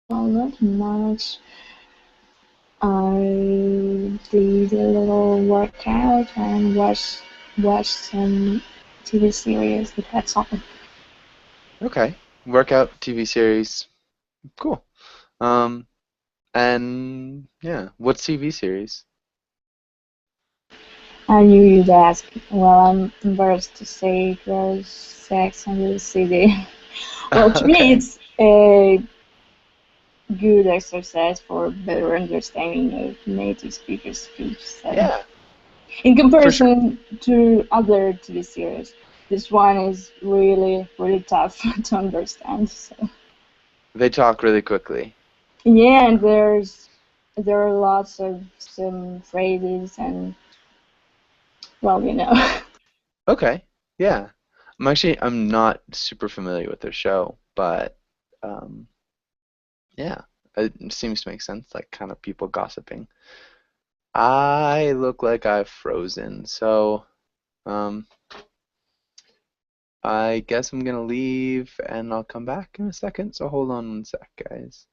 Well, not much. I did a little workout and watched some TV series that had something. Okay. Workout TV series. Cool. Um, and yeah, what TV series? I knew you'd ask. Well, I'm embarrassed to say it was Sex and the City. Well, to me, Okay. it's a good exercise for better understanding of native speaker speech. So, Yeah, in for sure. comparison to other TV series, this one is really, really tough to understand. So, They talk really quickly. yeah, and there are lots of some phrases and well, you know. Okay. Yeah. I'm not super familiar with their show, but um, yeah, it seems to make sense, like kind of people gossiping. I look like I've frozen, so um, I guess I'm gonna leave and I'll come back in a second. So hold on one sec, guys.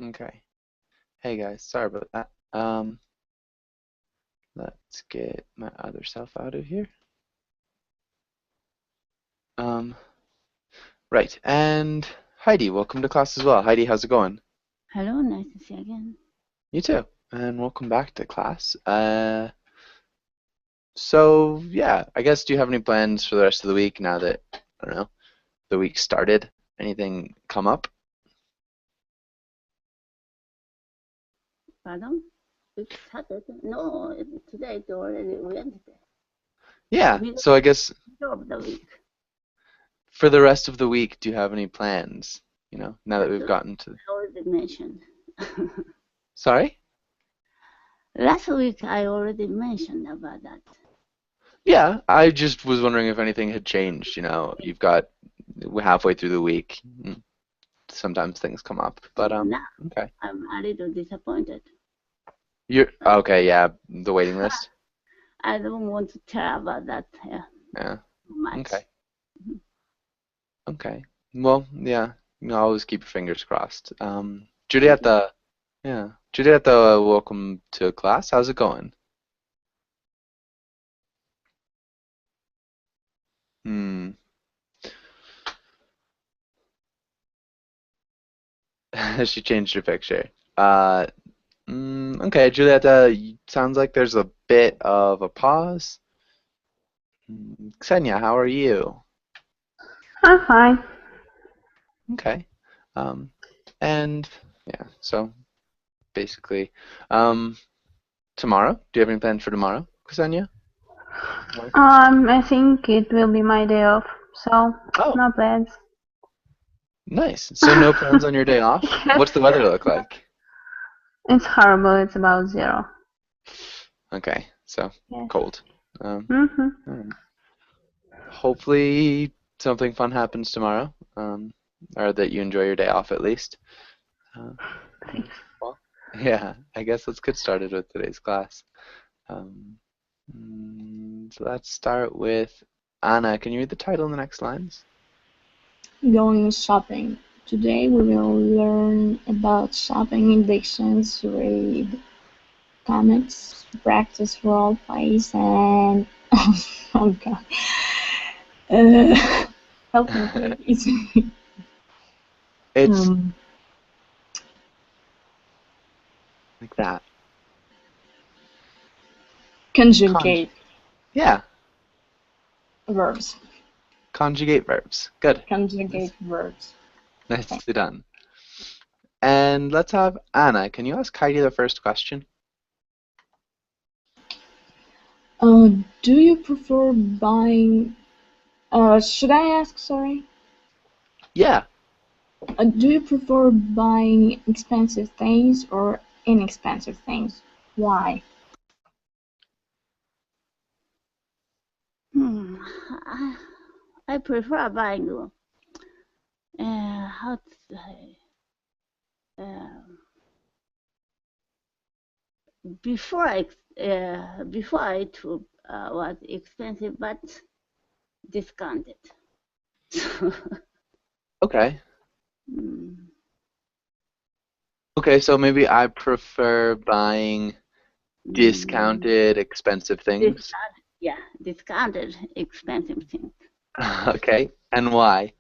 Okay. Hey guys, sorry about that. Let's get my other self out of here. Um, right. And Heidi, welcome to class as well. Heidi, how's it going? Hello, nice to see you again. You too. And welcome back to class. So yeah, I guess do you have any plans for the rest of the week now that, I don't know, the week started? Anything come up? Pardon? It's Saturday? No, today it's already Wednesday. Yeah, Middle so I guess of the week. for the rest of the week, do you have any plans? Now that Last we've week gotten to. I already mentioned. Sorry? Last week I already mentioned about that. Yeah, I just was wondering if anything had changed. You've got we're halfway through the week. Sometimes things come up, but Now okay. I'm a little disappointed. You're okay, yeah, the waiting list. I don't want to tell about that Yeah. too much. Okay. Okay. Well, yeah. Always keep your fingers crossed. Thank you. Julieta, yeah. Julieta, welcome to class. How's it going? Hmm. She changed her picture. Uh, okay, Julieta, sounds like there's a bit of a pause. Xenia, how are you? I'm fine. Okay. Um, and yeah, so basically, um, tomorrow, do you have any plans for tomorrow, Xenia? Or- I think it will be my day off, so Oh, no plans. nice. So no plans on your day off? Yes, What's the weather look like? it's horrible. It's about zero. Okay, so Yes. cold. Mhm. Alright. Hopefully something fun happens tomorrow, or that you enjoy your day off at least. Uh, Thanks. well, yeah, I guess let's get started with today's class. Um, so let's start with Anna. Can you read the title in the next lines? Going shopping. Today we will learn about shopping addictions, read comics, practice role plays, and oh god, Help me, please. It's um, like that. conjugate Yeah, verbs. conjugate verbs. Good. Conjugate verbs. Nicely done. And let's have Anna. Can you ask Heidi the first question? Do you prefer buying? Should I ask? Sorry. Yeah. Do you prefer buying expensive things or inexpensive things? Why? I prefer buying how to say before it was expensive but discounted. Okay. Mm, Okay, so maybe I prefer buying discounted, expensive things. discounted expensive things. Okay, and why?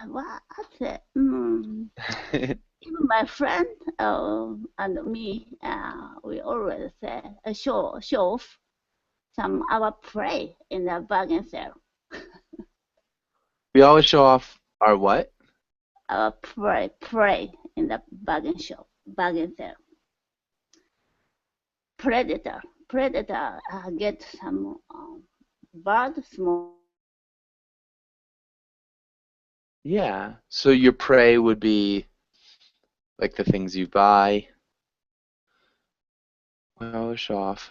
What's it? Even my friend and me, we always say show off some our prey in the bargain sale. We always show off our what? Our prey in the bargain sale. Predator get some bird small. Yeah, so your prey would be like the things you buy. We always show off.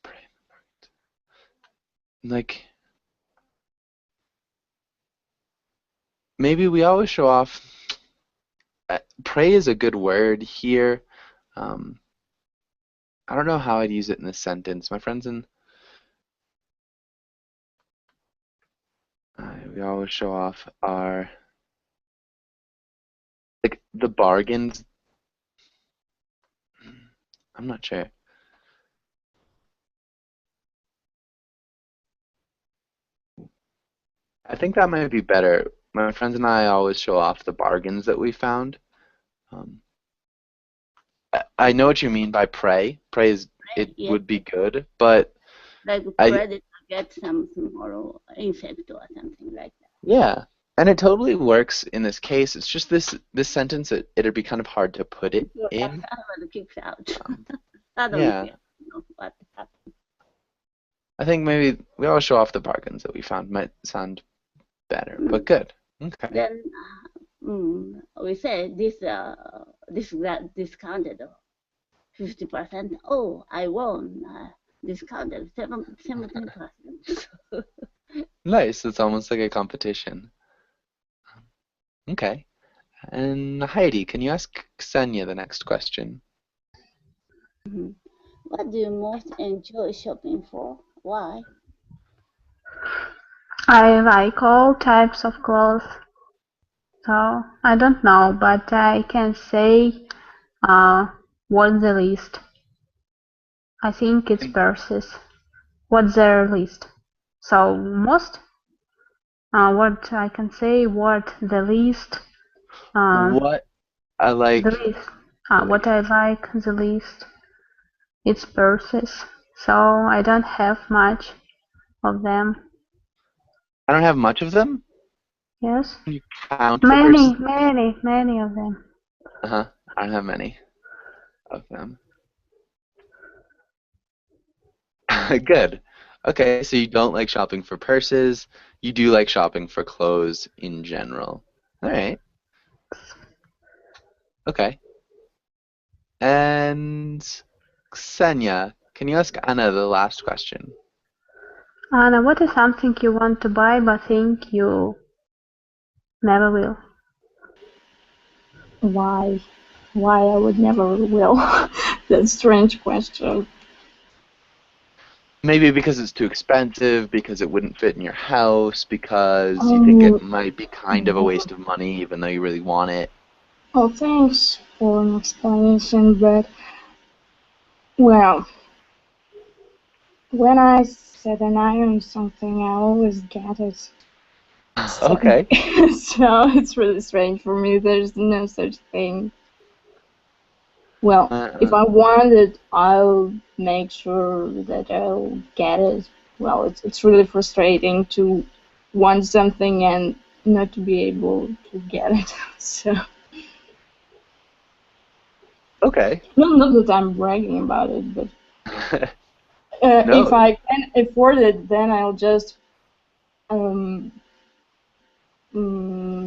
Prey. Like, maybe we always show off. Prey is a good word here. I don't know how I'd use it in this sentence. My friends and we always show off our, like, the bargains. I'm not sure. I think that might be better. My friends and I always show off the bargains that we found. Um, I know what you mean by prey. Prey is it Yeah, would be good, but like I predator get some small insect or something like that. yeah, and it totally works in this case. It's just this sentence it'd be kind of hard to put it So in. someone kicks out. Um, Suddenly, yeah, you know what happened. I think maybe we always show off the bargains that we found. Might sound better, but good. Okay. Then we say this got discounted 50%. Oh, I won. Discounted 17%. Nice. It's almost like a competition. Okay. And Heidi, can you ask Ksenia the next question? What do you most enjoy shopping for? Why? I like all types of clothes. So I don't know, but I can say what's the least. I think it's purses. What's their least? So most what I can say what the least What I the like, least what I like the least it's purses. So I don't have much of them. I don't have much of them. Yes. Can you count the Many, purses? many, many of them. Uh-huh. I don't have many of them. Good. Okay, so you don't like shopping for purses. You do like shopping for clothes in general. All right. Okay. And Ksenia, can you ask Anna the last question? Anna, what is something you want to buy but think you never will? Why? Why I would never will? That's a strange question. Maybe because it's too expensive, because it wouldn't fit in your house, because you think it might be kind of a waste of money even though you really want it. Well, thanks for an explanation, but well, when I set an eye on something, I always get it. So, Okay. so it's really strange for me. There's no such thing. Well, if Uh, I want it, I'll make sure that I'll get it. Well, it's really frustrating to want something and not to be able to get it. So, okay. not that I'm bragging about it, but if No. I can afford it, then I'll just um,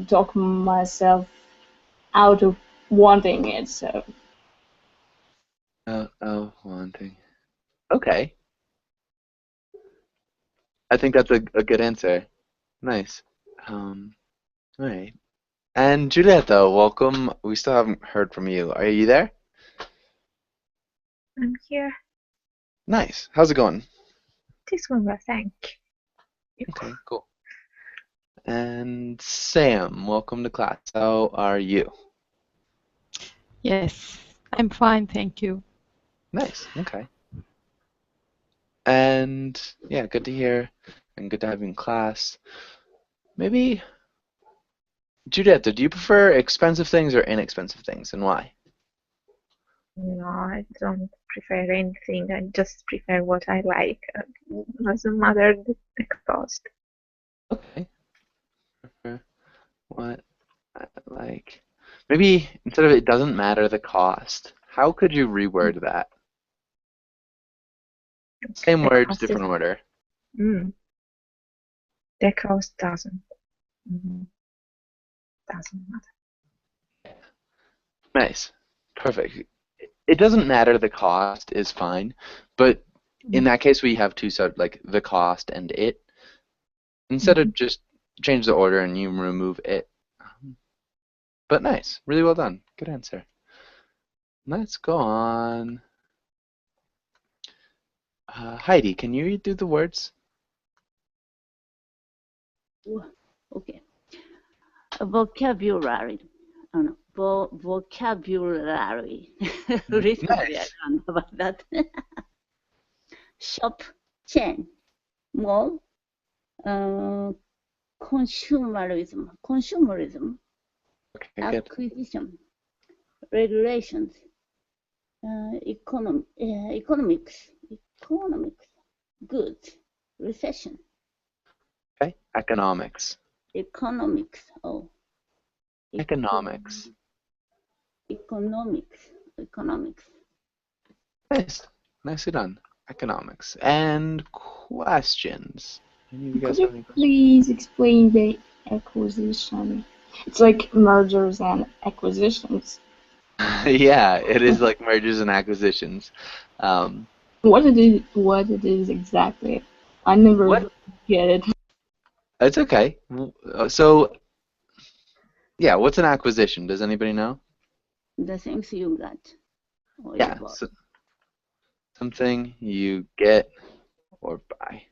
talk myself out of wanting it. So, Oh, wanting. Okay. I think that's a good answer. Nice. All right. And Giulietta, welcome. We still haven't heard from you. Are you there? I'm here. Nice. How's it going? This one will thank you. Okay, cool. And Sam, welcome to class. How are you? Yes, I'm fine, thank you. Nice. Okay. And yeah, good to hear and good to have you in class. Maybe, Giulietta, do you prefer expensive things or inexpensive things and why? No, I don't prefer anything. I just prefer what I like. Doesn't matter the cost. Okay. Prefer what I like. Maybe instead of it doesn't matter the cost, how could you reword that? Same The words, cost is different order. the cost mm, doesn't matter. Nice. Perfect. It doesn't matter the cost is fine, but in that case we have two sub like the cost and it. Instead of just change the order and you remove it. But nice. Really well done. Good answer. Let's go on. Heidi, can you read through the words? Okay. Vocabulary. Oh, no. Vocabulary. Recently, I Nice. learned about that. Shop, chain, mall, consumerism, Okay, good. acquisition, regulations, economics, goods, recession, Okay. Economics. economics, oh, Economics. economics. Nice. Nicely done. Economics. And questions. Any of you could guys you have any questions? please explain the acquisition? It's like mergers and acquisitions. Yeah, it is like mergers and acquisitions. Um, What it is exactly? I never what? get it. It's okay. So, yeah, what's an acquisition? Does anybody know? The things you got or you Yeah, bought. so something you get or buy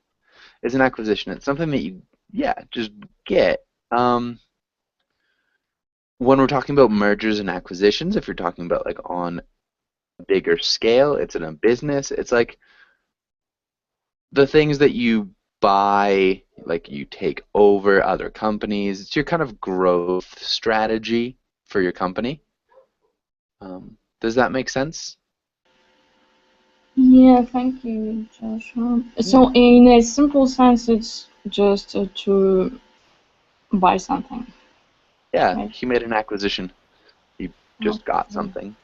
is an acquisition. It's something that you, yeah, just get. Um, when we're talking about mergers and acquisitions, if you're talking about like on a bigger scale, it's in a business. It's like the things that you buy, like you take over other companies. It's your kind of growth strategy for your company. Does that make sense? Yeah, thank you, Joshua. Yeah. So, in a simple sense, it's just to buy something, Yeah, right? he made an acquisition. He just got Okay. something.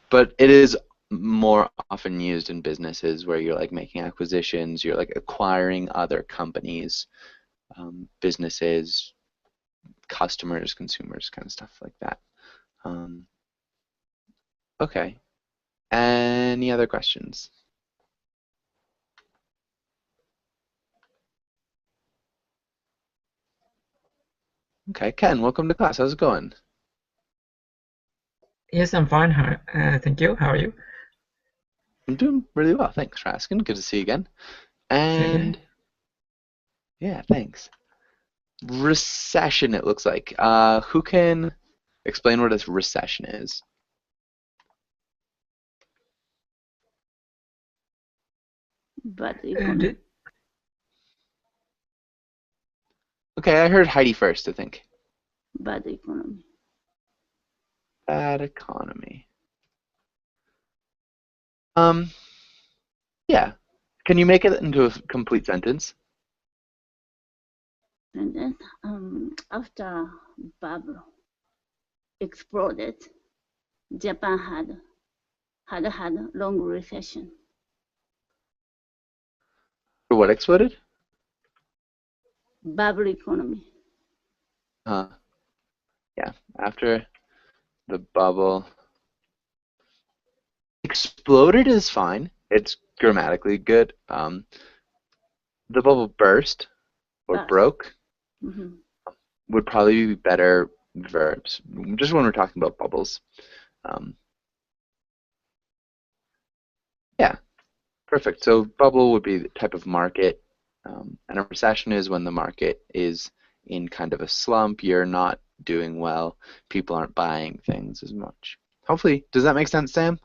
But it is more often used in businesses where you're like making acquisitions, you're like acquiring other companies, businesses, customers, consumers, kind of stuff like that. Okay. Any other questions? Okay, Ken, welcome to class. How's it going? Yes, I'm fine. Thank you. How are you? I'm doing really well. Thanks for asking. Good to see you again. Same here. And yeah, thanks. Recession, it looks like. Who can Explain what a recession is. Bad economy. Okay, I heard Heidi first, I think. Bad economy. Bad economy. Yeah. Can you make it into a complete sentence? And then after bubble exploded, Japan had long recession. For what exploded? Bubble economy. Yeah. After the bubble exploded is fine. It's grammatically good. The bubble burst or broke would probably be better verbs, just when we're talking about bubbles. Yeah, perfect. So bubble would be the type of market, and a recession is when the market is in kind of a slump. You're not doing well. People aren't buying things as much. Hopefully, does that make sense, Sam?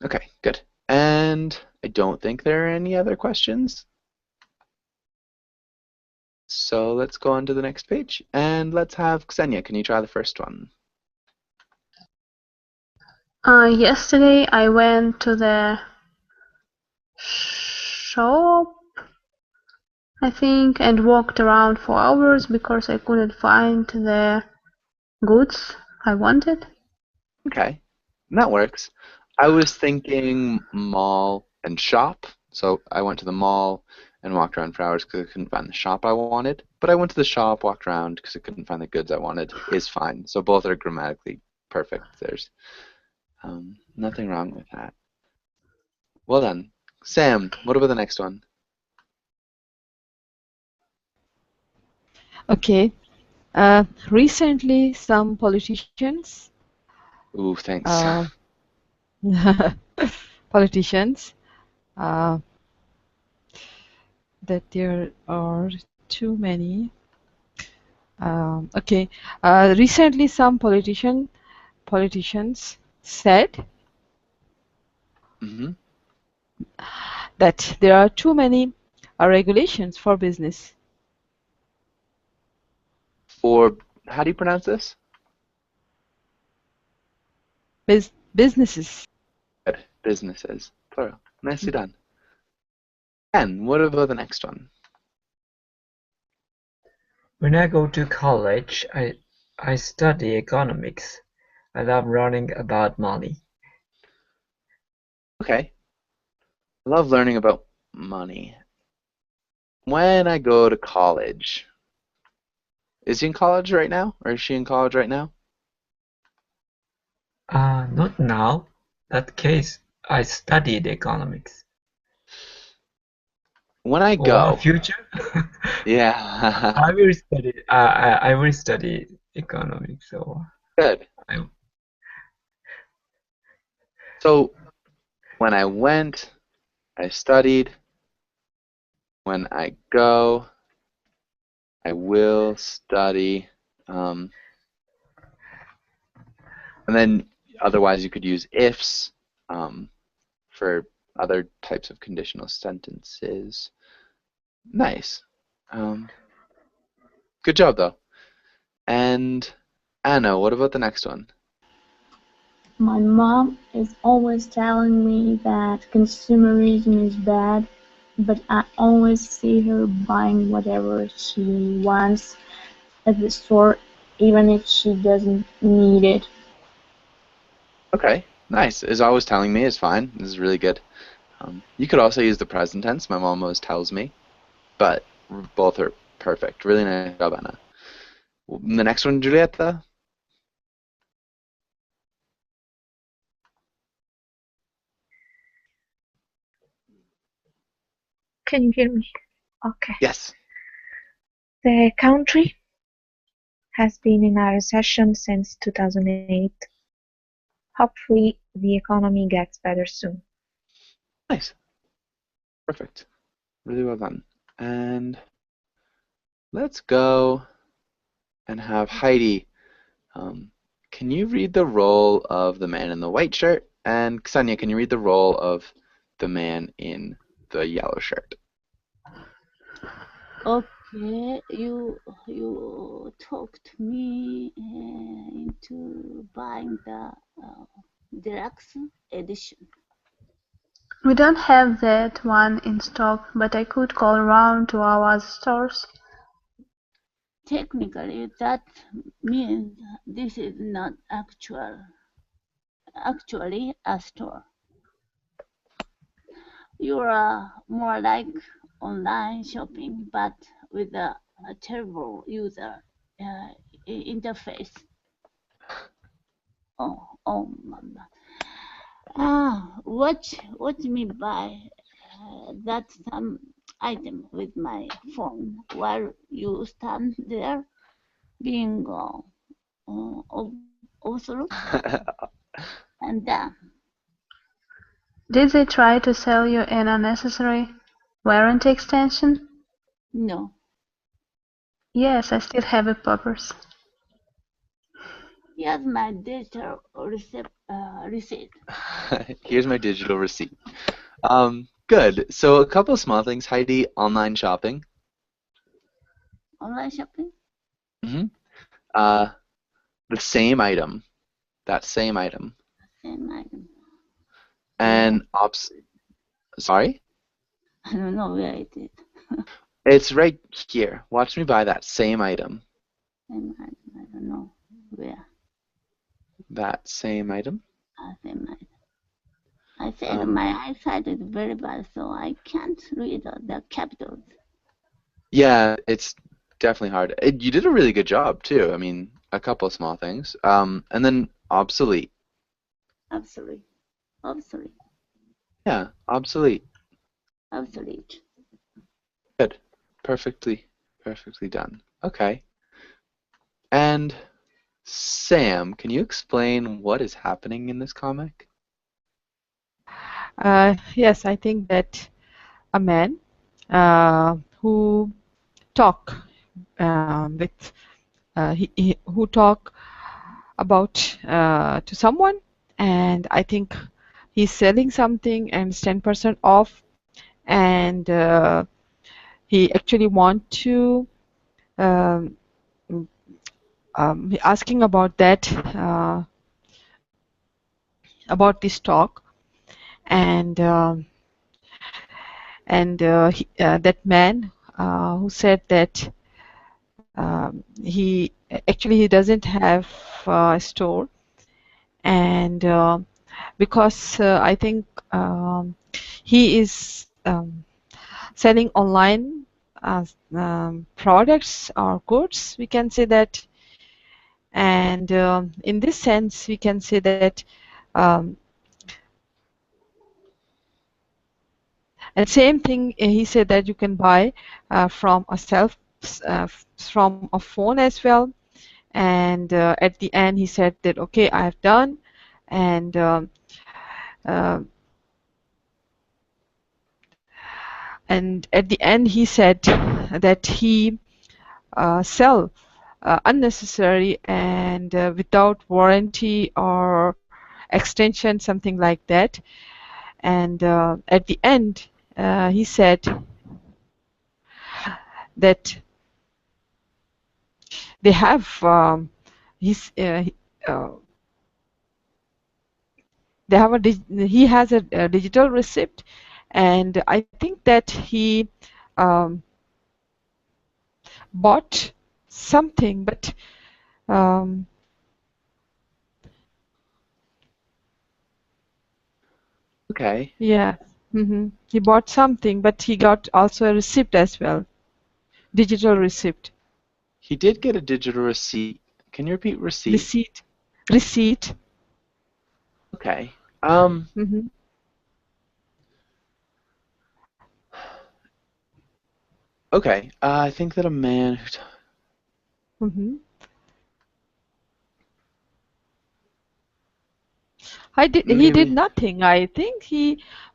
Okay, good. And I don't think there are any other questions. So let's go on to the next page, and let's have Ksenia. Can you try the first one? Yesterday I went to the shop, I think, and walked around for hours because I couldn't find the goods I wanted. Okay, that works. I was thinking mall and shop. So I went to the mall and walked around for hours because I couldn't find the shop I wanted. But I went to the shop, walked around because I couldn't find the goods I wanted. Is fine. So both are grammatically perfect. There's nothing wrong with that. Well done. Sam, what about the next one? Okay. Recently, some politicians. Ooh, thanks. Politicians. That there are too many. Okay. Recently, some politicians said that there are too many regulations for business. For, how do you pronounce this? Businesses. Good. Businesses. Plural. Nicely done. And what about the next one? When I go to college, I study economics. I love learning about money. Okay. I love learning about money. When I go to college, is he in college right now? Or is she in college right now? Not now. That case, I studied economics. When I Or go, future, yeah, I will study. I will study economics. So good. I, So when I went, I studied. When I go, I will study. And then otherwise you could use ifs for other types of conditional sentences. Nice. Good job though. And Anna, what about the next one? My mom is always telling me that consumerism is bad, but I always see her buying whatever she wants at the store, even if she doesn't need it. Okay, nice. Is always telling me is fine. This is really good. You could also use the present tense. My mom always tells me, but both are perfect. Really nice job, Anna. The next one, Julieta. Can you hear me? Okay. Yes. The country has been in a recession since 2008. Hopefully, the economy gets better soon. Nice. Perfect. Really well done. And let's go and have Heidi. Can you read the role of the man in the white shirt? And Ksenia, can you read the role of the man in the yellow shirt? Okay, you talked me into buying the deluxe edition. We don't have that one in stock, but I could call around to our stores. Technically, that means this is not actually a store. You are more like online shopping, but with a terrible user interface. Oh, mama. Watch me buy that some item with my phone while you stand there being overthrown and Did they try to sell you an unnecessary warranty extension? no. Yes, I still have a purpose. Here's my digital receipt. Here's my digital receipt. Good. So a couple of small things, Heidi. Online shopping. Online shopping? The same item. That same item. Same item. And sorry? I don't know where it is. It's right here. Watch me buy that same item. Same item. I don't know where. That same item. Same item. I said my eyesight is very bad, so I can't read the capitals. Yeah, it's definitely hard. You did a really good job too. I mean, a couple of small things. And then obsolete. Obsolete. Yeah, obsolete. Obsolete. Good. Perfectly done. Okay. And Sam, can you explain what is happening in this comic? Yes, I think that a man who talk who talk about to someone, and I think he's selling something and it's 10% off, and he actually want to asking about that about this talk, and that man who said that he doesn't have a store, and because I think he is selling online products or goods, we can say that, and in this sense we can say that and same thing he said that you can buy from a from a phone as well, and at the end he said that okay, I have done, and at the end he said that he sell unnecessary and without warranty or extension, something like that, and at the end he said that they have he has a digital receipt, and I think that he bought something, but Okay. yeah, he bought something, but he got also a receipt as well, digital receipt. He did get a digital receipt. Can you repeat receipt? Receipt. Okay. Okay. I think that a man who he did nothing. I think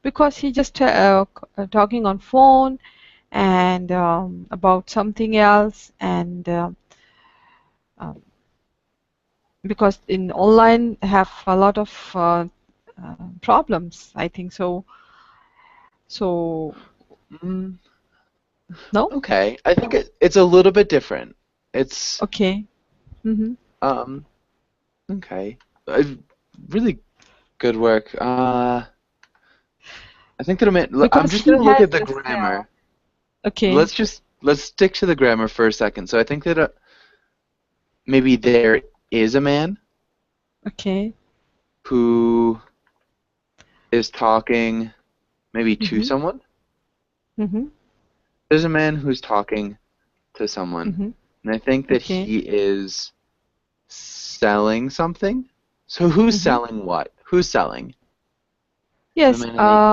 because he just talking on phone, and about something else, and um, because in online have a lot of problems, I think so. So Mm, no? okay, I think it's a little bit different. It's Okay. Mm-hmm. um okay, really good work. I think that I'm Because just he gonna look has at the this. grammar. Okay. Let's stick to the grammar for a second. So I think that maybe there is a man Okay. who is talking maybe to Mm-hmm. someone. Mm-hmm. There's a man who's talking to someone, Mm-hmm. and I think that Okay. he is selling something. So who's Mm-hmm. selling what? Who's selling? The Yes. man in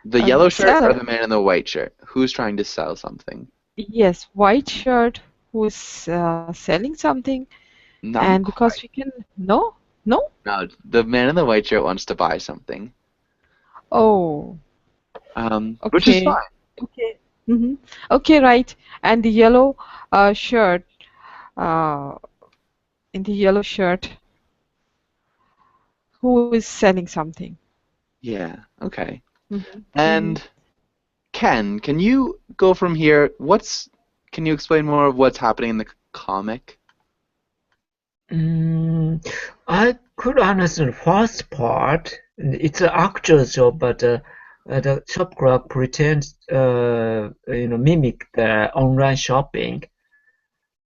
the yellow shirt or Seller. the man in the white shirt? Who's trying to sell something? Yes, white shirt who is selling something, Not and because quite. we can. No? No? No, the man in the white shirt wants to buy something. Oh, Which is okay. fine. Okay. Mm-hmm. Okay, right. And the yellow shirt, uh, in the yellow shirt, who is selling something? Yeah, okay. Mm-hmm. Mm-hmm. And Ken, can you go from here? Can you explain more of what's happening in the comic? I could understand the first part. It's an actual job, but the shop clerk pretends, mimic the online shopping.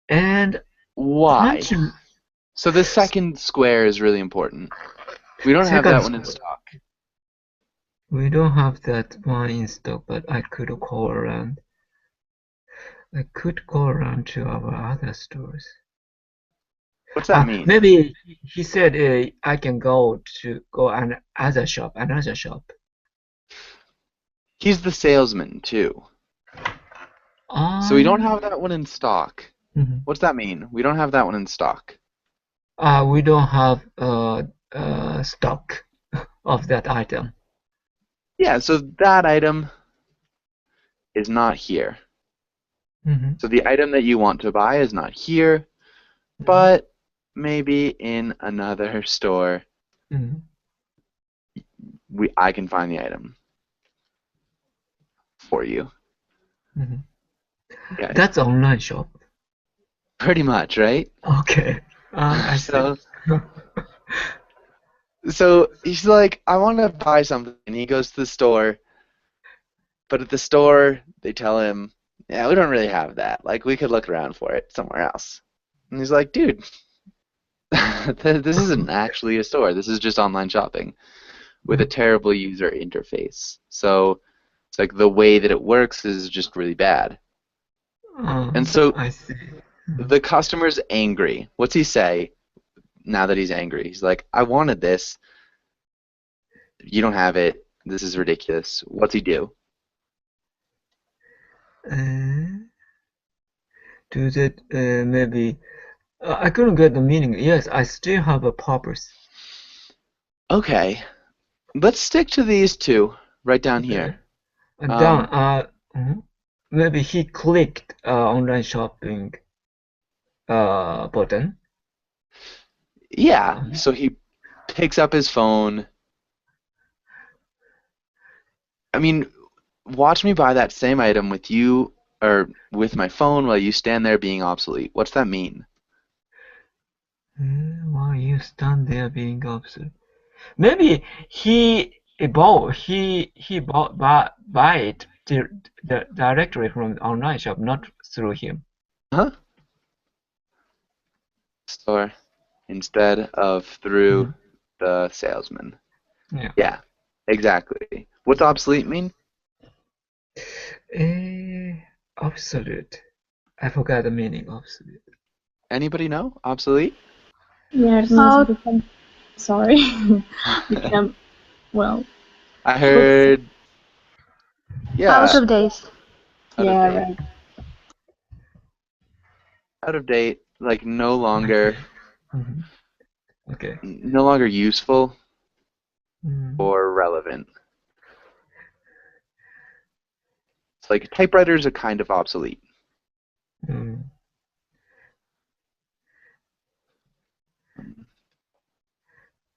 And Why? punching So the second square is really important. We don't have second that one in square. stock. We don't have that one in stock, but I could call around. I could call around to our other stores. What's that mean? Maybe he said I can go another shop. He's the salesman too. So we don't have that one in stock. Mhm. What's that mean? We don't have that one in stock. We don't have stock of that item. Yeah, so that item is not here. Mhm. So the item that you want to buy is not here, but maybe in another store Mhm. I can find the item for you. Mhm. Okay. That's online shop. Pretty much, right? Okay. I see. So he's like, I want to buy something, and he goes to the store, but at the store they tell him, yeah, we don't really have that. Like, we could look around for it somewhere else. And he's like, dude, this isn't actually a store. This is just online shopping with a terrible user interface. So it's like the way that it works is just really bad. And so I see. the customer's angry. What's he say now that he's angry? He's like, I wanted this. You don't have it. This is ridiculous. What's he do? Do that maybe I couldn't get the meaning. Yes, I still have a purpose. Okay, let's stick to these two right down here. And down, maybe he clicked online shopping button. Yeah, so he picks up his phone. I mean, watch me buy that same item with you or with my phone while you stand there being obsolete. What's that mean? While you stand there being obsolete. Maybe he bought buy it directly from the online shop, not through him. Huh? Store instead of through the salesman. Yeah. Yeah, exactly. What's obsolete mean? Obsolete. I forgot the meaning obsolete. Anybody know? Obsolete? Yeah, it means become. Sorry, become well. I heard. Yeah. Out of days. Out of Yeah, date. right. Out of date, like no longer Okay. no longer useful or relevant. It's like typewriters are kind of obsolete. Mm.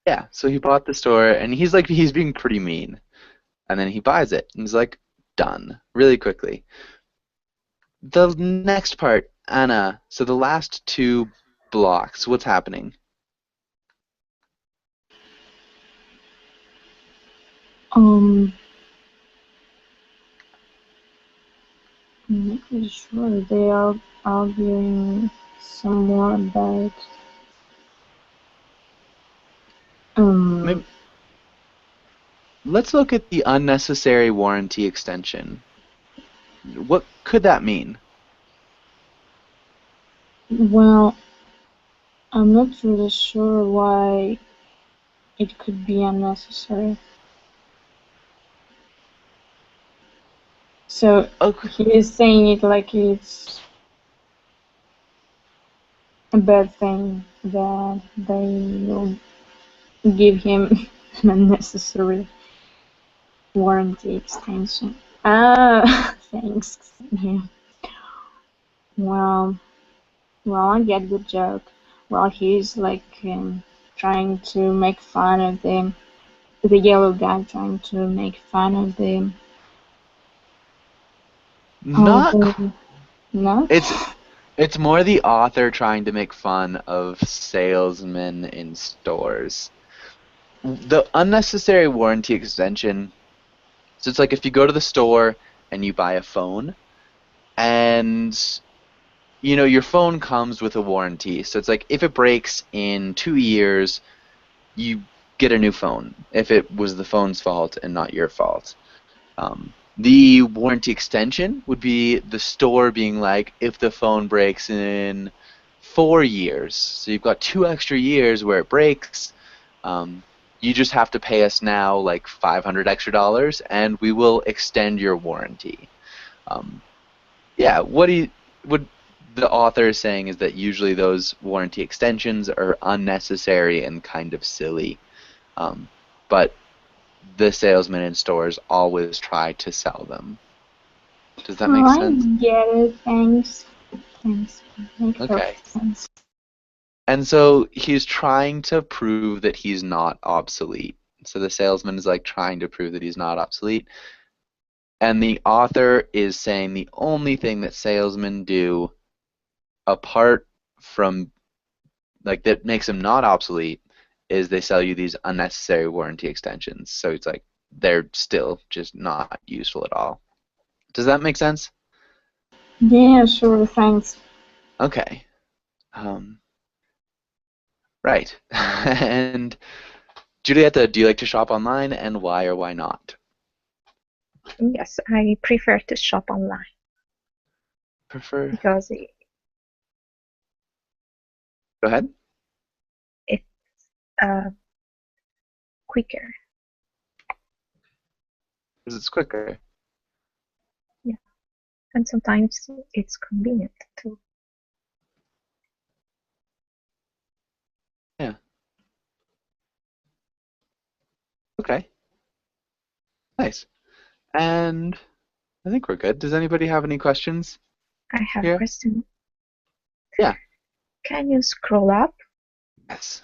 Yeah, so he bought the store, and he's being pretty mean. And then he buys it, and he's like, done, really quickly. The next part, Anna, so the last two blocks, what's happening? I'm not really sure. They are arguing some more about Maybe, let's look at the unnecessary warranty extension. What could that mean? well, I'm not really sure why it could be unnecessary. So Okay. he is saying it like it's a bad thing that they will give him an unnecessary warranty extension. Ah, thanks. Yeah. Well, I get the joke. Well, he's like trying to make fun of the yellow guy, trying to make fun of the Not no. It's more the author trying to make fun of salesmen in stores. The unnecessary warranty extension, so it's like if you go to the store and you buy a phone, and your phone comes with a warranty. So it's like if it breaks in 2 years, you get a new phone if it was the phone's fault and not your fault. The warranty extension would be the store being like, if the phone breaks in 4 years, so you've got 2 extra years where it breaks, you just have to pay us now like $500 extra, and we will extend your warranty. Yeah, what the author is saying is that usually those warranty extensions are unnecessary and kind of silly, but the salesmen in stores always try to sell them. Does that make sense? I get it. Thanks. Makes Okay. perfect sense. And so he's trying to prove that he's not obsolete. So the salesman is like trying to prove that he's not obsolete. And the author is saying the only thing that salesmen do apart from like that makes them not obsolete is they sell you these unnecessary warranty extensions. So it's like they're still just not useful at all. Does that make sense? Yeah, sure. Thanks. Okay. Right. And Julieta, do you like to shop online, and why or why not? Yes, I prefer to shop online Prefer. because Go ahead. it's quicker. Because it's quicker. Yeah, and sometimes it's convenient too. Yeah. Okay. Nice. And I think we're good. Does anybody have any questions? I have Here? a question. Yeah. Can you scroll up? Yes.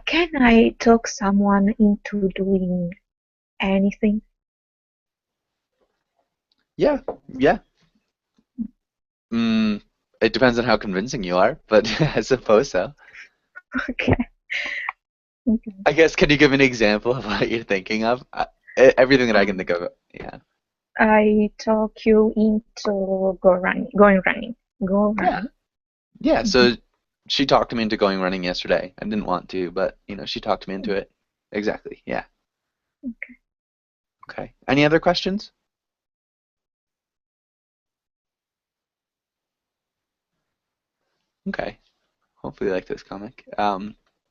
Can I talk someone into doing anything? Yeah. Yeah. It depends on how convincing you are, but I suppose so. Okay. Okay. I guess, can you give an example of what you're thinking of? Everything that I can think of. Yeah. I talk you into going running. Go Yeah. running. Yeah. So she talked me into going running yesterday. I didn't want to, but she talked me into it. Exactly. Yeah. Okay. Okay. Any other questions? Okay. Hopefully you like this comic. A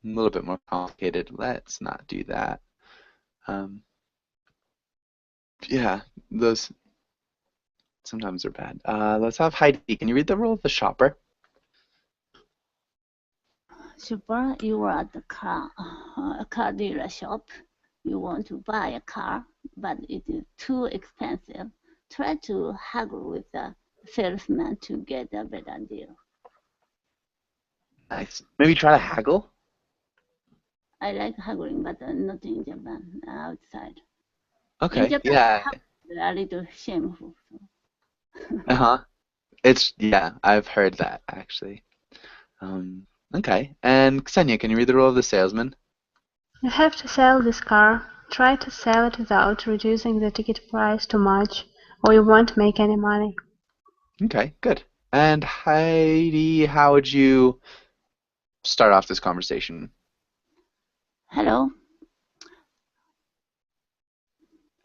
little bit more complicated. Let's not do that. Yeah, those sometimes are bad. Let's have Heidi. Can you read the role of the shopper? Shopper, you are at the car dealer shop. you want to buy a car, but it is too expensive, try to haggle with the salesman to get a better deal. Nice. Maybe try to haggle. I like haggling, but not in Japan, outside. In Okay. Japan, Yeah. haggling is a little shameful. Uh-huh. Yeah, I've heard that actually. Okay. And Ksenia, can you read the role of the salesman? You have to sell this car. Try to sell it without reducing the ticket price too much, or you won't make any money. Okay, good. And Heidi, how would you start off this conversation? Hello.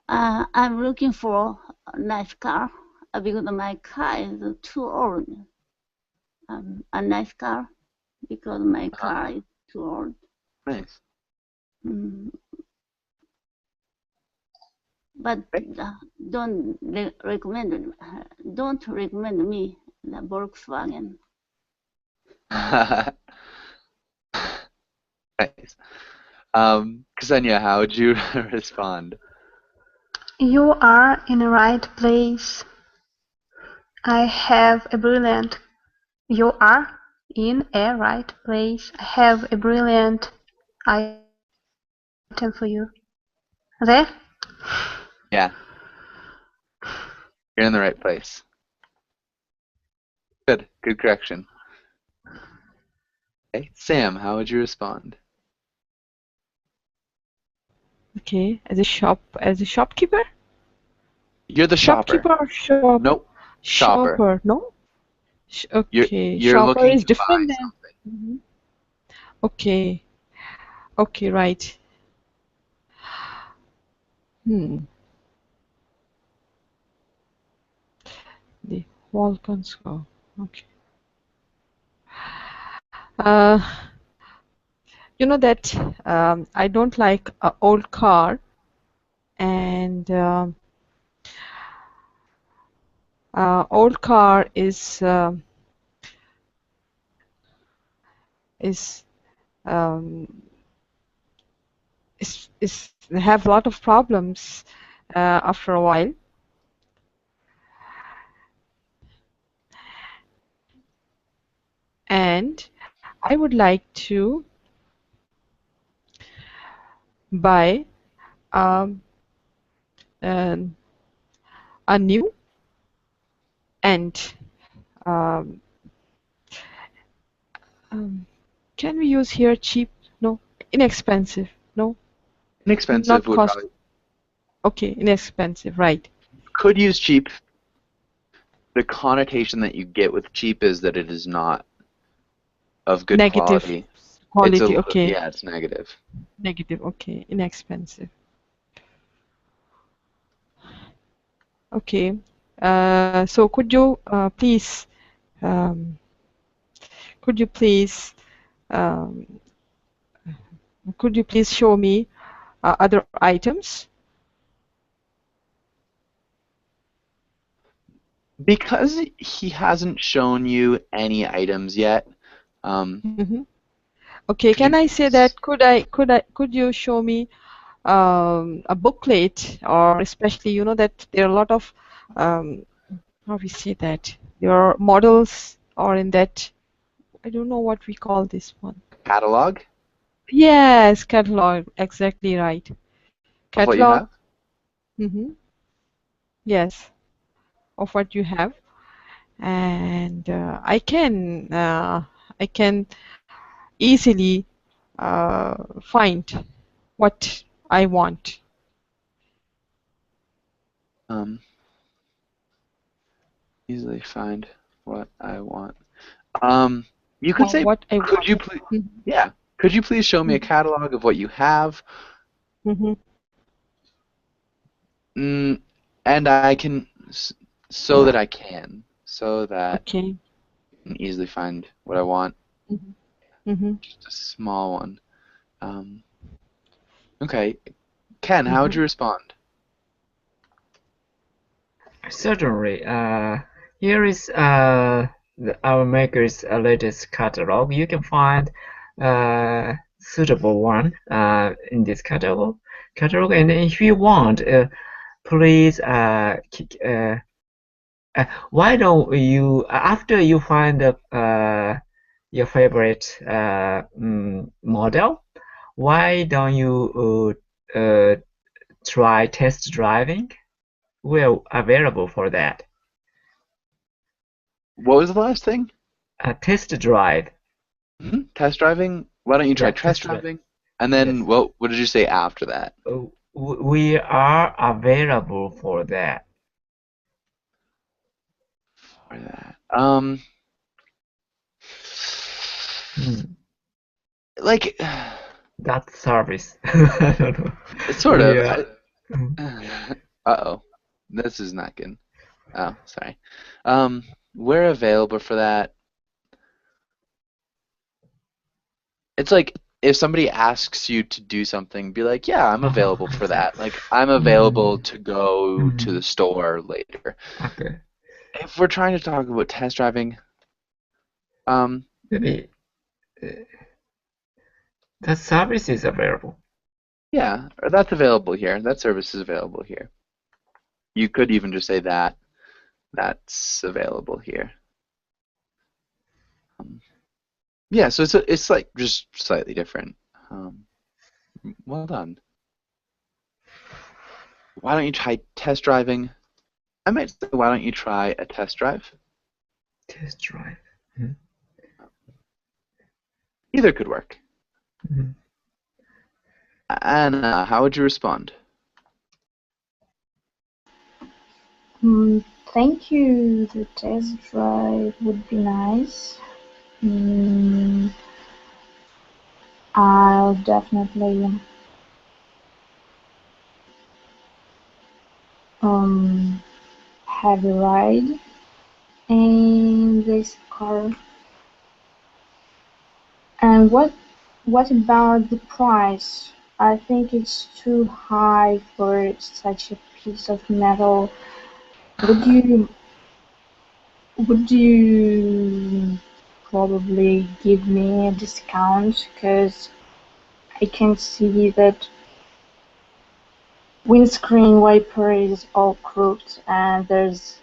I'm looking for a nice car because my car is too old. A nice car because my car is too old. Nice. But don't recommend me the Volkswagen. Nice. Ksenia, how would you respond? You are in the right place. I have a brilliant. You are in a right place. I have a brilliant item for you. There? Yeah. You're in the right place. Good. Good correction. Okay. Sam, how would you respond? Okay, as a shopkeeper? You're the shopper. Shopkeeper or shop? Nope. Shopper. Shopper, no? Okay, You're shopper looking is to different buy than. something. Okay. Okay, right. The Vulcans. Oh, okay. You know that I don't like an old car, and old car is have a lot of problems after a while. And I would like to buy a new and can we use here cheap? No, inexpensive. No, Inexpensive not would cost. probably. Okay, inexpensive, right? Could use cheap. The connotation that you get with cheap is that it is not of good Negative quality. quality. Okay. Yeah, it's negative. Negative. Okay, inexpensive. Okay. So could you please show me other items? Because he hasn't shown you any items yet. Okay, can I say that could you show me a booklet, or especially that there are a lot of how we say that there are models, or in that I don't know what we call this one. Catalog? Yes, catalog, exactly right. Of what you Catalog. have? Yes, of what you have, and I can easily find what I want. Easily find what I want. You could say, What I could you want. please, yeah, could you please show me a catalog of what you have? And I can, so that I can Okay. easily find what I want. Just a small one. Okay. Ken, how would you respond? Certainly. Here is our maker's latest catalog. You can find suitable one in this catalog. catalog. And if you want, please, why don't you, after you find your favorite model, why don't you try test driving? We're available for that. What was the last thing? Test drive. Test driving? Why don't you try Yeah, test test drive. driving? And then Yes. what did you say after that? We are available for that. For that. Like That service. I don't know. sort of. Yeah. Uh-oh. This is not good. Oh, sorry. We're available for that. It's like if somebody asks you to do something, be like, yeah, I'm available for that. Like, I'm available to go to the store later. Okay. If we're trying to talk about test driving, maybe that service is available. yeah, or that's available here. That service is available here. You could even just say that that's available here. Yeah, so it's like just slightly different. Well done. Why don't you try test driving? I might say, why don't you try a test drive? Test drive. Either could work. Mhm. Anna, how would you respond? Thank you. The test drive would be nice. I'll definitely have a ride in this car. And what about the price? I think it's too high for such a piece of metal. Would you probably give me a discount? Because I can see that windscreen wiper is all crooked and there's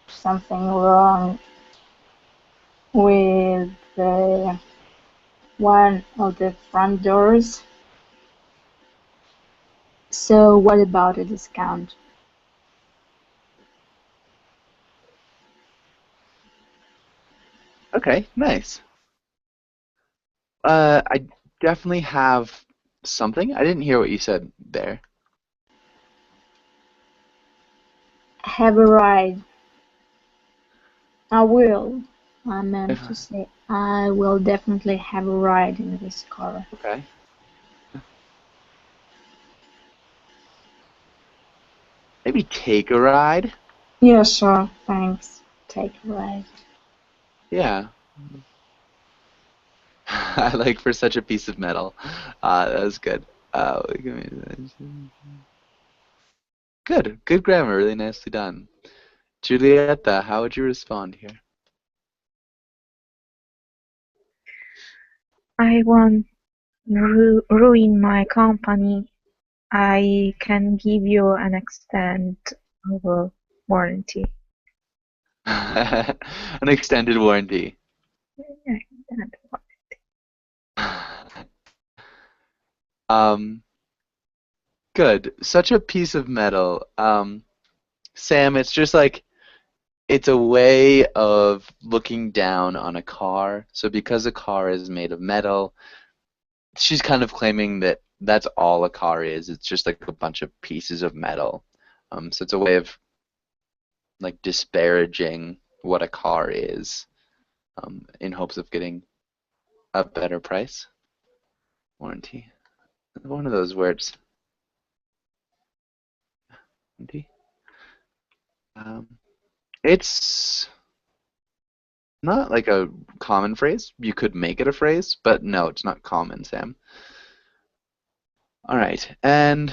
something wrong with one of the front doors. So what about a discount? Okay, nice. I definitely have something. I didn't hear what you said there. Have a ride. I will. I meant to say I will definitely have a ride in this car. Okay. Maybe take a ride? Yeah, sure. Thanks. Take a ride. Yeah. I like for such a piece of metal. That was good. Good grammar, really nicely done. Julieta, how would you respond here? I won't ruin my company. I can give you an extend of warranty. An extended warranty. Yeah, extended Good. Such a piece of metal. Sam, it's just like it's a way of looking down on a car. So because a car is made of metal, she's kind of claiming that that's all a car is. It's just like a bunch of pieces of metal. So it's a way of like disparaging what a car is, in hopes of getting a better price. Warranty. One of those words. Warranty. It's not like a common phrase. You could make it a phrase, but no, it's not common, Sam. All right. And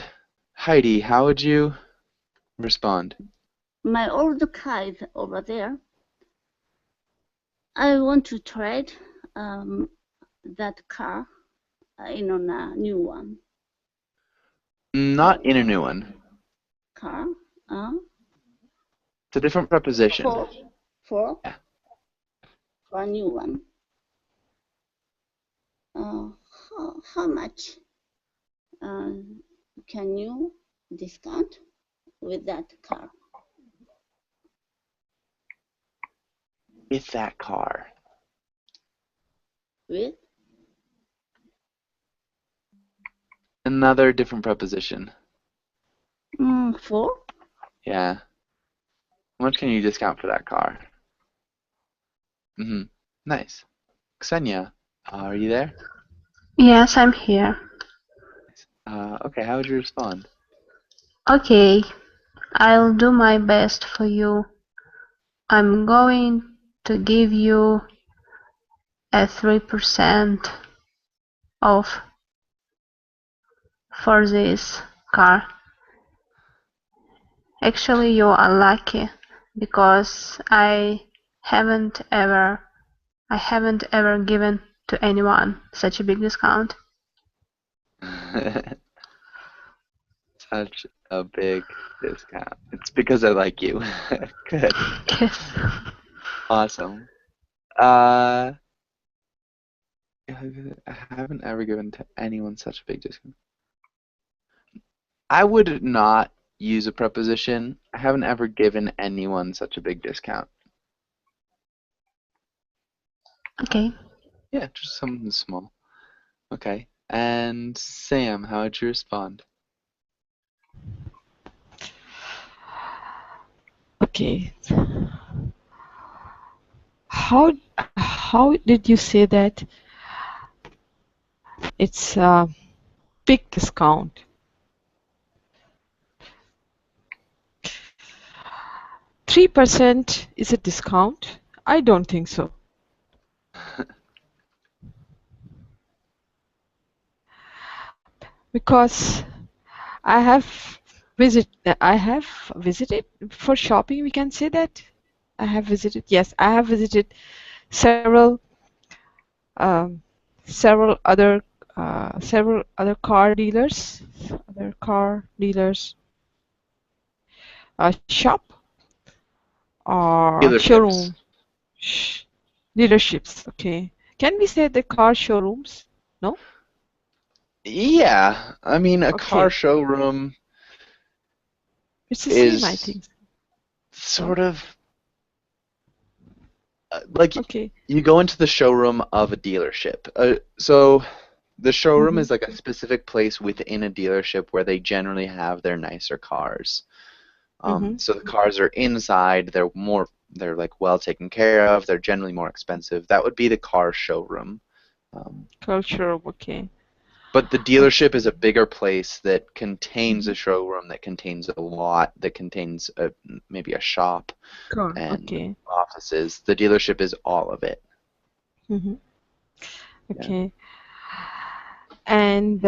Heidi, how would you respond? My old car is over there. I want to trade that car in on a new one. Not in a new one. car. It's a different preposition. For Yeah. a new one. How much can you discount with that car? With that car. With Another different preposition. for Yeah. How much can you discount for that car? Nice. Ksenia, are you there? Yes, I'm here. Okay, how would you respond? Okay, I'll do my best for you. I'm going to give you a 3% off for this car. Actually, you are lucky because I haven't ever given to anyone such a big discount. Such a big discount. It's because I like you. Good. Yes. Awesome. I haven't ever given to anyone such a big discount. I would not use a preposition. I haven't ever given anyone such a big discount. Okay. Yeah, just something small. Okay. And Sam, how would you respond? Okay. How did you say that it's a big discount? 3% is a discount? I don't think so. Because I have visited for shopping. We can say that I have visited. Yes, I have visited several other car dealers, shop or Dealerships. showroom. Dealerships. Okay. Can we say the car showrooms? No. Yeah, I mean, a car Okay. showroom It's the same, I is think. sort of like Okay. you go into the showroom of a dealership. So the showroom is like a specific place within a dealership where they generally have their nicer cars. So the cars are inside. They're like well taken care of. They're generally more expensive. That would be the car showroom. Culture. Okay. But the dealership is a bigger place that contains a showroom, that contains a lot, that contains maybe a shop and Okay. offices. The dealership is all of it. Okay. And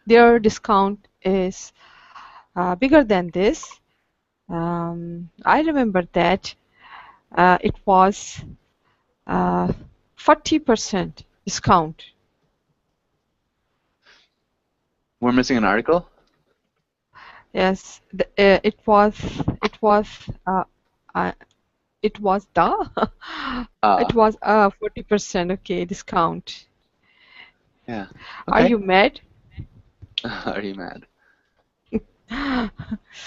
their discount is bigger than this. I remember that it was 40% discount. We're missing an article? Yes, it was it was it was 40%. Okay, discount. Yeah. Are Okay. you mad? Are you mad?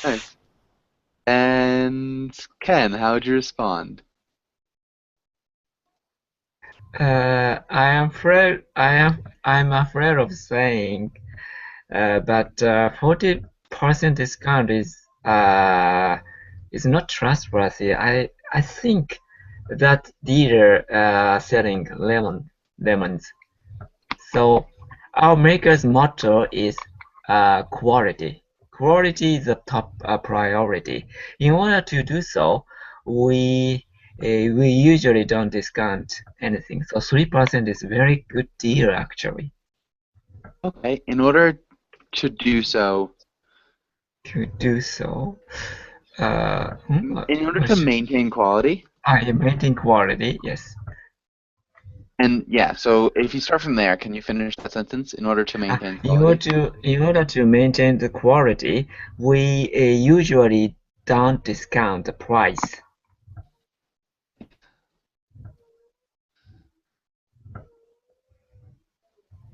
Nice. And Ken, how would you respond? I'm afraid of saying, but 40% discount is not trustworthy. I think that dealer selling lemons. So our maker's motto is quality. Quality is the top priority. In order to do so, we usually don't discount anything. So 3% is very good deal actually. Okay. In order to do so, In order to maintain quality, maintain quality, yes. And yeah, so if you start from there, can you finish that sentence? In order to maintain In order quality. to maintain the quality, we usually don't discount the price.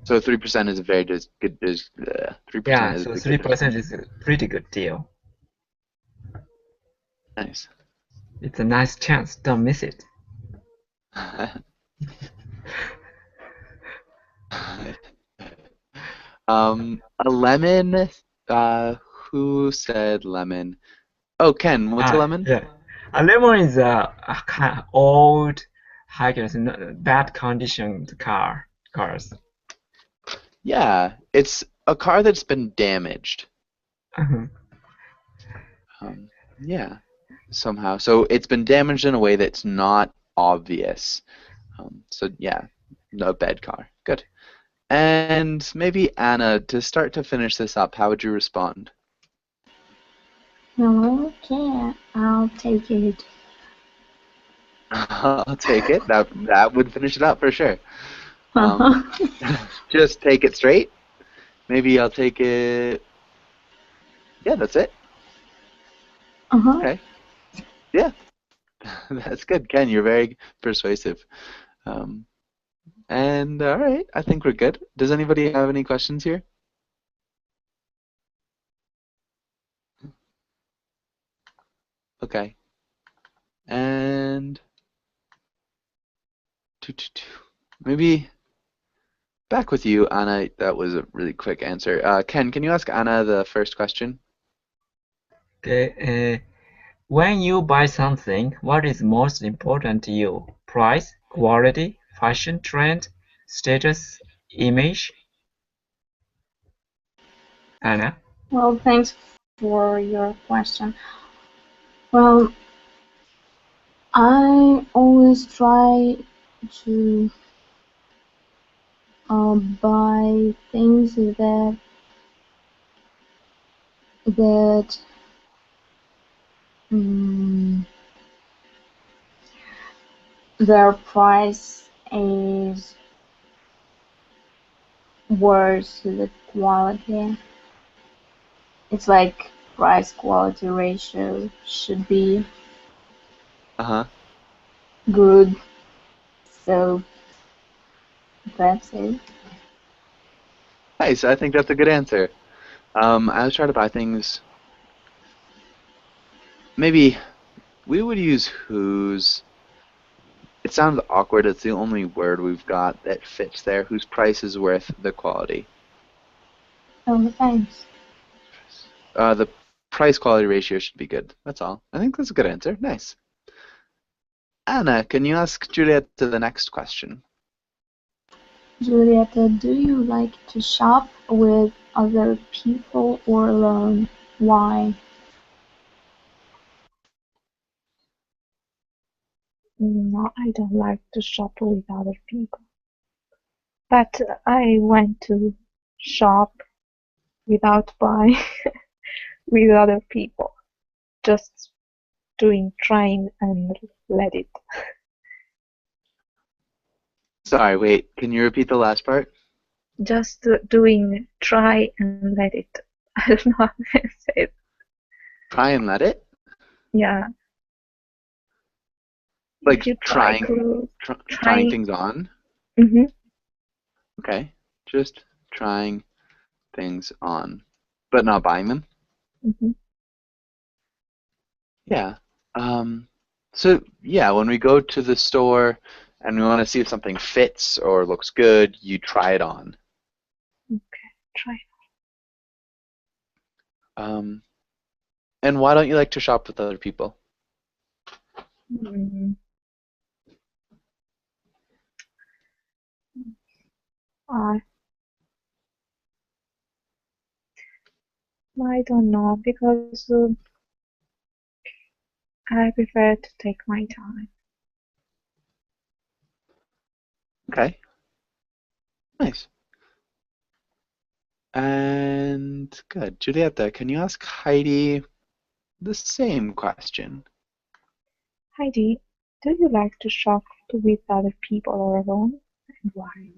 So 3% is a very good. 3% Yeah, is so a good 3% discount. is a pretty good deal. Nice. It's a nice chance. Don't miss it. A lemon. Who said lemon? Oh, Ken, what's a lemon? Yeah. A lemon is a kind of old, bad conditioned cars. Yeah, it's a car that's been damaged. Uh-huh. Yeah, somehow. So it's been damaged in a way that's not obvious. So yeah, no bad car. Good. And maybe Anna, to start to finish this up, how would you respond? Okay, I'll take it. I'll take it. That would finish it up for sure. Just take it straight. Maybe I'll take it. Yeah, that's it. Okay. Yeah, that's good, Ken. You're very persuasive. And all right, I think we're good. Does anybody have any questions here? Okay. And maybe back with you, Anna. That was a really quick answer. Ken, can you ask Anna the first question? Okay. When you buy something, what is most important to you? Price, quality, fashion trend, status, image? Anna? Well, thanks for your question. Well, I always try to buy things that their price is worth the quality. It's like price quality ratio should be good. So that's it. Nice. I think that's a good answer. I was trying to buy things. Maybe we would use whose. It sounds awkward. It's the only word we've got that fits there. Whose price is worth the quality. Oh, thanks. The price quality ratio should be good. That's all. I think that's a good answer. Nice. Anna, can you ask Julieta the next question? Julieta, do you like to shop with other people or alone? Why? No, I don't like to shop with other people. But I went to shop without buying with other people. Just trying and let it. Sorry, wait. Can you repeat the last part? Just doing try and let it. I don't know how to say it. Try and let it? Yeah. Like you trying things on? Mm-hmm. Okay. Just trying things on, but not buying them? Mm-hmm. Yeah. So yeah, when we go to the store and we want to see if something fits or looks good, you try it on. Okay, try. And why don't you like to shop with other people? I don't know, because I prefer to take my time. Okay. Nice. And good. Julieta, can you ask Heidi the same question? Heidi, do you like to shop with other people or alone? Why?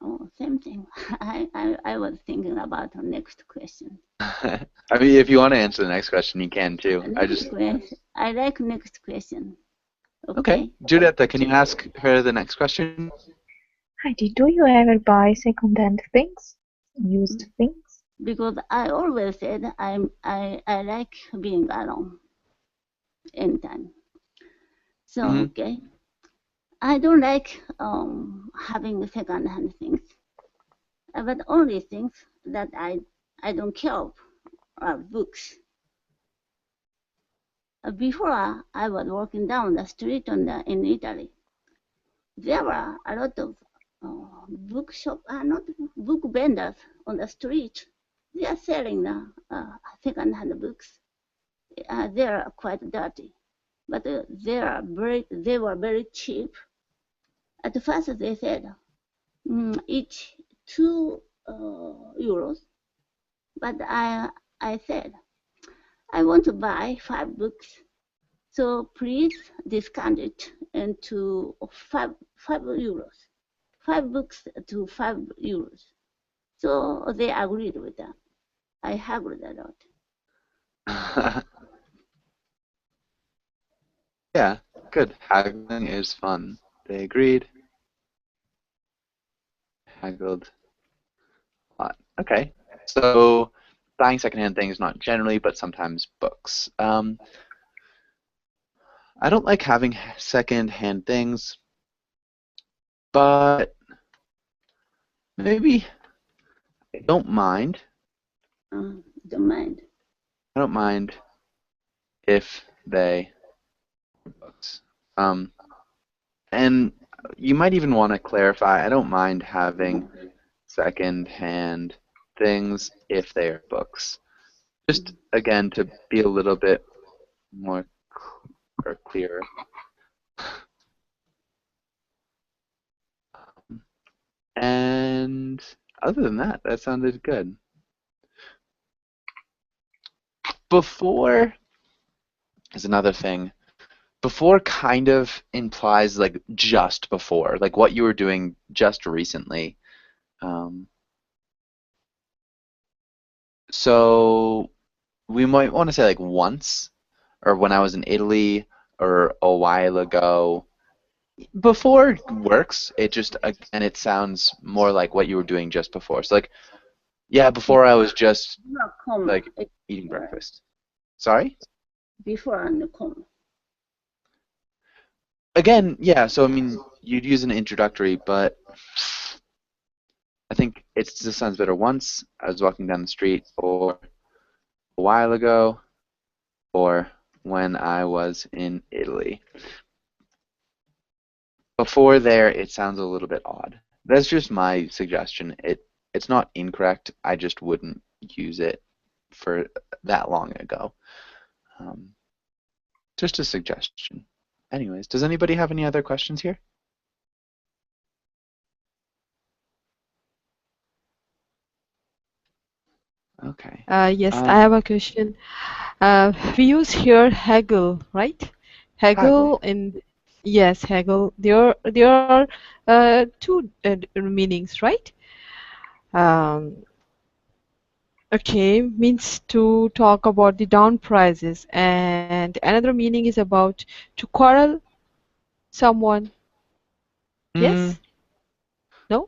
Oh, same thing. I was thinking about the next question. I mean, if you want to answer the next question, you can too. I like next question. Okay. Judith, can you ask her the next question? Heidi, do you ever buy second-hand things? Used things? Because I always said I like being alone anytime. So okay. I don't like having second-hand things. But only things that I don't care of are books. Before I was walking down the street in Italy, there were a lot of not book vendors on the street. They are selling second-hand books. They are quite dirty, but they were very cheap. At first they said each 2 euros, but I said I want to buy 5 books, so please discount it into 5 euros. 5 books to 5 euros. So they agreed with that. I haggled a lot. Yeah, good. Haggling is fun. They agreed. Haggled a lot. Okay. So buying secondhand things, not generally, but sometimes books. I don't like having secondhand things, but maybe I don't mind. Don't mind. I don't mind if they are books. And you might even want to clarify, I don't mind having second-hand things if they are books. Just, again, to be a little bit more clearer. And other than that, that sounded good. Before is another thing. Before kind of implies like just before, like what you were doing just recently. So we might want to say like once, or when I was in Italy, or a while ago. Before works, it just, and it sounds more like what you were doing just before. So like, yeah, before I was just like eating breakfast. Sorry? Before on the comma. Again, yeah, so I mean, you'd use an introductory, but I think it just sounds better once I was walking down the street, or a while ago, or when I was in Italy. Before there, it sounds a little bit odd. That's just my suggestion. It's not incorrect. I just wouldn't use it for that long ago. Just a suggestion. Anyways, does anybody have any other questions here? Okay. Yes, I have a question. We use here haggle, right? Haggle in yes, haggle. There are two meanings, right? Okay, means to talk about the down prices, and another meaning is about to quarrel someone. Yes? No?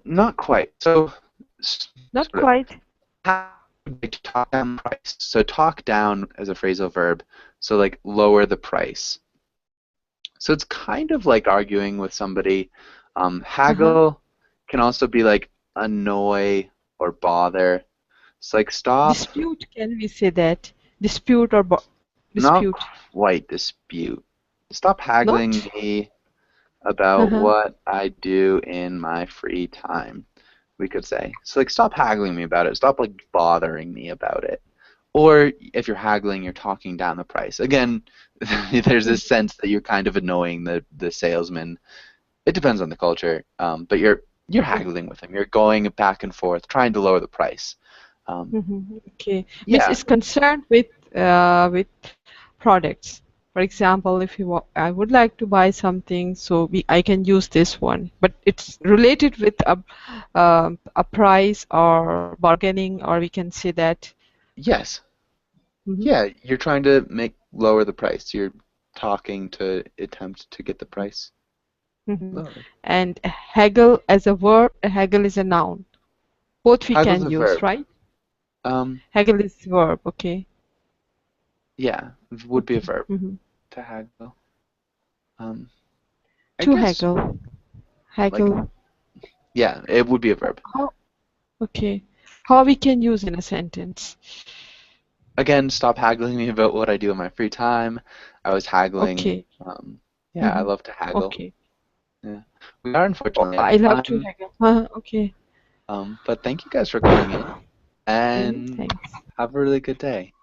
Not quite. So. Not quite. To talk down price. So talk down as a phrasal verb. So like lower the price. So it's kind of like arguing with somebody. Haggle can also be like annoy or bother. It's like stop. Dispute, can we say that? Dispute or dispute? Not quite dispute. Stop haggling me about what I do in my free time, we could say. So like stop haggling me about it. Stop like bothering me about it. Or if you're haggling, you're talking down the price. Again, there's this sense that you're kind of annoying the salesman. It depends on the culture, but you're haggling with him. You're going back and forth, trying to lower the price. Okay. Yeah. It's concerned with products, For example, if I would like to buy something, so I can use this one, but it's related with a price or bargaining, or we can say that. Yes. Mhm. Yeah, you're trying to lower the price. You're talking to attempt to get the price Mhm. lowered. And haggle as a verb, haggle is a noun. Both we Haggle's can a use, verb. right? Um, Haggle is verb, okay. yeah, would be a verb Mm-hmm. to haggle. I To guess haggle. Haggle. yeah, it would be a verb. How? Okay. How we can use in a sentence? Again, stop haggling me about what I do in my free time. I was haggling. Okay. Yeah, I Mhm. love to haggle. Okay. Yeah, we are unfortunately out I of love to time. haggle. Okay. But thank you guys for coming in, Okay. and Thanks. have a really good day.